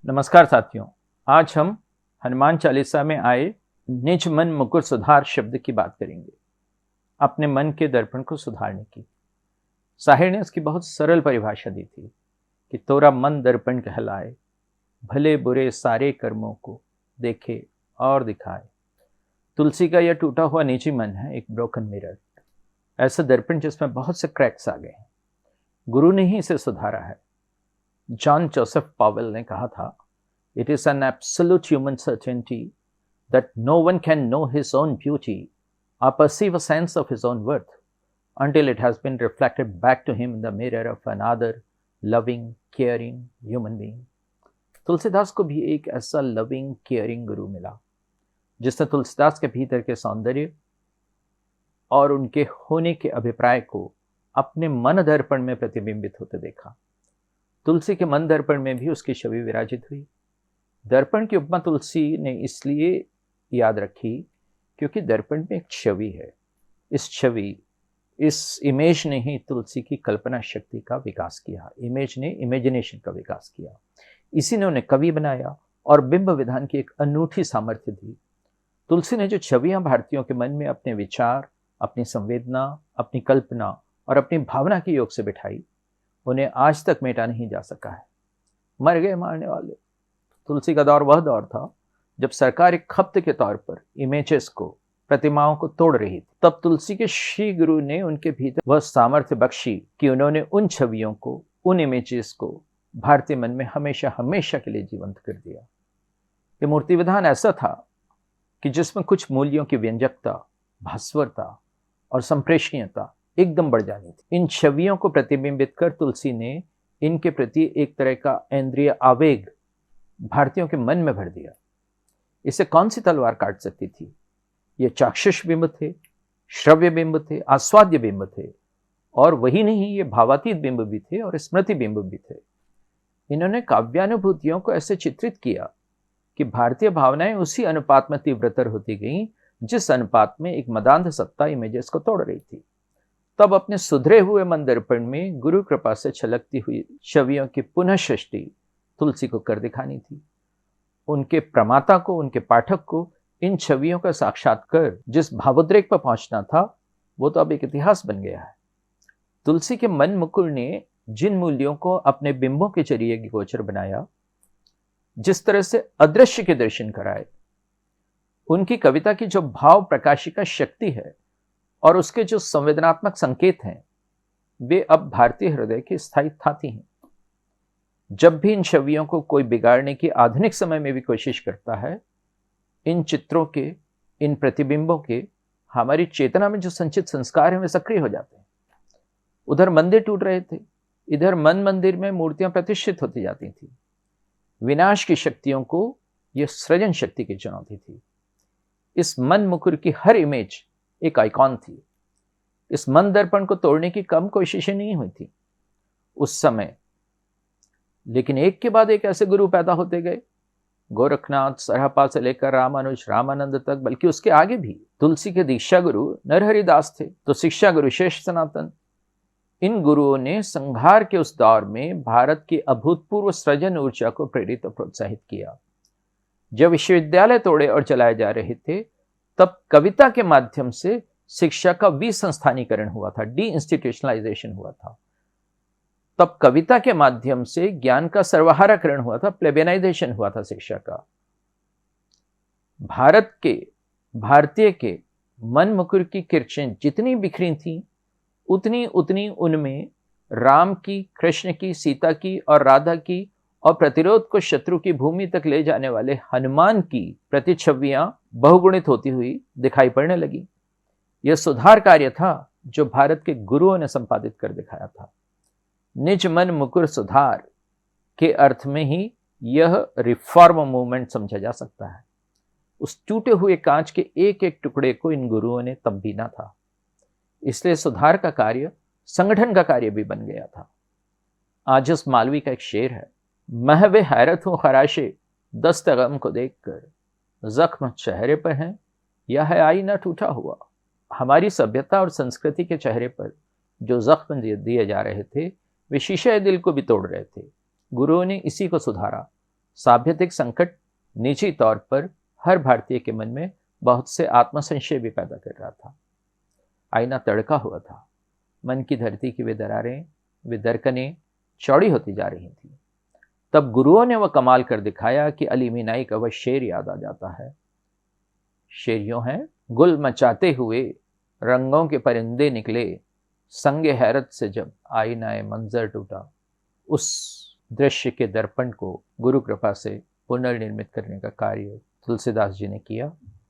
नमस्कार साथियों। आज हम हनुमान चालीसा में आए निज मन मुकुर सुधार शब्द की बात करेंगे। अपने मन के दर्पण को सुधारने की साहिर ने उसकी बहुत सरल परिभाषा दी थी कि तोरा मन दर्पण कहलाए, भले बुरे सारे कर्मों को देखे और दिखाए। तुलसी का यह टूटा हुआ निजी मन है एक ब्रोकन मिरर, ऐसा दर्पण जिसमें बहुत से क्रैक्स आ गए हैं। गुरु ने ही इसे सुधारा है। जॉन जोसेफ पावेल ने कहा था, "It is an absolute human certainty that no one can know his own beauty or perceive a sense of his own worth until it has been reflected back to him in the mirror of another loving, caring human being." Tulsidas को भी एक ऐसा loving caring गुरु मिला जिसने तुलसीदास के भीतर के सौंदर्य और उनके होने के अभिप्राय को अपने मन दर्पण में प्रतिबिंबित होते देखा। तुलसी के मन दर्पण में भी उसकी छवि विराजित हुई। दर्पण की उपमा तुलसी ने इसलिए याद रखी क्योंकि दर्पण में एक छवि है। इस इमेज ने ही तुलसी की कल्पना शक्ति का विकास किया। इमेज ने इमेजिनेशन का विकास किया। इसी ने उन्हें कवि बनाया और बिंब विधान की एक अनूठी सामर्थ्य दी। तुलसी ने जो छवियां भारतीयों के मन में अपने विचार, अपनी संवेदना, अपनी कल्पना और अपनी भावना के योग से बिठाई, उन्हें आज तक मेटा नहीं जा सका है। मर गए मारने वाले। तुलसी का दौर वह दौर था जब सरकार एक खपत के तौर पर इमेजेस को, प्रतिमाओं को तोड़ रही थी। तब तुलसी के श्री गुरु ने उनके भीतर वह सामर्थ्य बख्शी कि उन्होंने उन छवियों को, उन इमेजेस को भारतीय मन में हमेशा हमेशा के लिए जीवंत कर दिया। ये मूर्ति विधान ऐसा था कि जिसमें कुछ मूल्यों की व्यंजकता, भास्वरता और संप्रेषणीयता एकदम बढ़ जानी थी। इन छवियों को प्रतिबिंबित कर तुलसी ने इनके प्रति एक तरह का इंद्रिय आवेग भारतीयों के मन में भर दिया। इसे कौन सी तलवार काट सकती थी? ये चाक्षुष बिंब थे, श्रव्य बिंब थे, आस्वाद्य बिंब थे, और वही नहीं, ये भावातीत बिंब भी थे और स्मृति बिंब भी थे। इन्होंने काव्यानुभूतियों को ऐसे चित्रित किया कि भारतीय भावनाएं उसी अनुपात में तीव्रतर होती गईं जिस अनुपात में एक मदांध सत्ता इमेजेस को तोड़ रही थी। तब अपने सुधरे हुए मन दर्पण में गुरु कृपा से छलकती हुई छवियों की पुनः सृष्टि तुलसी को कर दिखानी थी। उनके प्रमाता को, उनके पाठक को इन छवियों का साक्षात्कार जिस भावोद्रेक पर पहुंचना था, वो तो अब एक इतिहास बन गया है। तुलसी के मन मुकुर ने जिन मूल्यों को अपने बिंबों के जरिए गोचर बनाया, जिस तरह से अदृश्य के दर्शन कराए, उनकी कविता की जो भाव प्रकाशिका शक्ति है और उसके जो संवेदनात्मक संकेत हैं, वे अब भारतीय हृदय की स्थायी थाती हैं। जब भी इन छवियों को कोई बिगाड़ने की आधुनिक समय में भी कोशिश करता है, इन चित्रों के, इन प्रतिबिंबों के हमारी चेतना में जो संचित संस्कार हैं वे सक्रिय हो जाते हैं। उधर मंदिर टूट रहे थे, इधर मन मंदिर में मूर्तियां प्रतिष्ठित होती जाती थी। विनाश की शक्तियों को यह सृजन शक्ति की चुनौती थी। इस मन मुकुर की हर इमेज एक आइकॉन थी। इस मन दर्पण को तोड़ने की कम कोशिशें नहीं हुई थी उस समय, लेकिन एक के बाद एक ऐसे गुरु पैदा होते गए। गोरखनाथ, सरहपा से लेकर रामानुज, रामानंद तक, बल्कि उसके आगे भी। तुलसी के दीक्षा गुरु नरहरिदास थे तो शिक्षा गुरु शेष सनातन। इन गुरुओं ने संहार के उस दौर में भारत की अभूतपूर्व सृजन ऊर्जा को प्रेरित और प्रोत्साहित किया। जब विश्वविद्यालय तोड़े और चलाए जा रहे थे, तब कविता के माध्यम से शिक्षा का विसंस्थानीकरण हुआ था, डी इंस्टीट्यूशनलाइजेशन हुआ था। तब कविता के माध्यम से ज्ञान का सर्वहाराकरण हुआ था, प्लेबेनाइजेशन हुआ था शिक्षा का। भारतीय के मन मुकुर की किरचें जितनी बिखरी थी, उतनी उतनी उनमें राम की, कृष्ण की, सीता की और राधा की और प्रतिरोध को शत्रु की भूमि तक ले जाने वाले हनुमान की प्रतिछवियां बहुगुणित होती हुई दिखाई पड़ने लगी। यह सुधार कार्य था जो भारत के गुरुओं ने संपादित कर दिखाया था। निज मन मुकुर सुधार के अर्थ में ही यह रिफॉर्म मूवमेंट समझा जा सकता है। उस टूटे हुए कांच के एक एक टुकड़े को इन गुरुओं ने तब बीना था, इसलिए सुधार का कार्य संगठन का कार्य भी बन गया था। आज उस मालवी का एक शेर है, महवे हैरत हूं खराशे दस्त गम को देखकर, जख्म चेहरे पर हैं या है आईना टूटा हुआ। हमारी सभ्यता और संस्कृति के चेहरे पर जो जख्म दिए जा रहे थे, वे शीशे दिल को भी तोड़ रहे थे। गुरुओं ने इसी को सुधारा सांभ्यतिक संकट निजी तौर पर हर भारतीय के मन में बहुत से आत्मसंशय भी पैदा कर रहा था। आईना तड़का हुआ था। मन की धरती की वे दरारें, वे दरकनें चौड़ी होती जा रही थी। तब गुरुओं ने वह कमाल कर दिखाया कि अली मीनाई का वह शेर याद आ जाता है। शेर यूं है, गुल मचाते हुए रंगों के परिंदे निकले, संगे हैरत से जब आईनाए मंजर टूटा। उस दृश्य के दर्पण को गुरु कृपा से पुनर्निर्मित करने का कार्य तुलसीदास जी ने किया।